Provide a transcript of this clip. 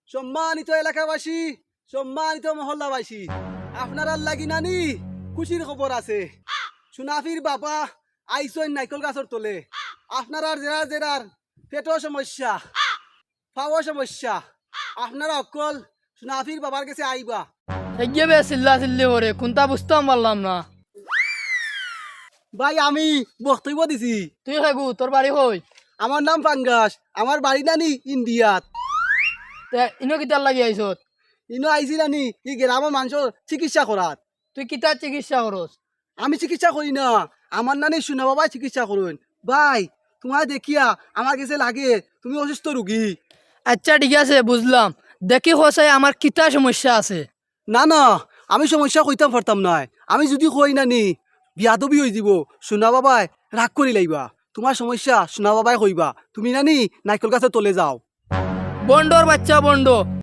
সম্মানিত এলাকাবাসী, সম্মানিত মহল্লাবাসী, আপনারা লাগি নানি খুশির খবর আছে। সুনাফির বাবা আইসন নাইকল গাছর তোলে। আপনারা জেরার জেরার পেটও সমস্যা, ফাওয়া সমস্যা, আপনারা অকল সুনাফির বাবার কাছে আইবা। এগিয়ে বে চিল্লা চিল্লি করে কোনটা বুঝতাম পারলাম না। ভাই আমি বক্তব্য দিছি। তুই খাইবু তোর বাড়ি হই? আমার নাম পাঙ্গাস, আমার বাড়ি নানি ইন্ডিয়াত। ইনো কিতার লাগি আইছত? ইনো আইছি নানি ই গ্রামের মানুষের চিকিৎসা করার। তুই কিতার চিকিৎসা করস? আমি চিকিৎসা করি না, আমার নানি সোনা বাবাই চিকিৎসা করুন। ভাই তোমার দেখিয়া আমার কাছে লাগে তুমি অসুস্থ রুগী। আচ্ছা ঠিক আছে বুঝলাম, দেখি হসাই আমার কিতা সমস্যা আছে। না না, আমি সমস্যা কইতাম পারতাম নাই। আমি যদি কই নানি বিয়াদবি হয়ে যাব, সোনা বাবাই রাগ করি লাইবা। তোমার সমস্যা সোনা বাবাই কইবা। তুমি নানি নাইকল গাছে তলে যাও। বন্ডর বাচ্চা বন্ড,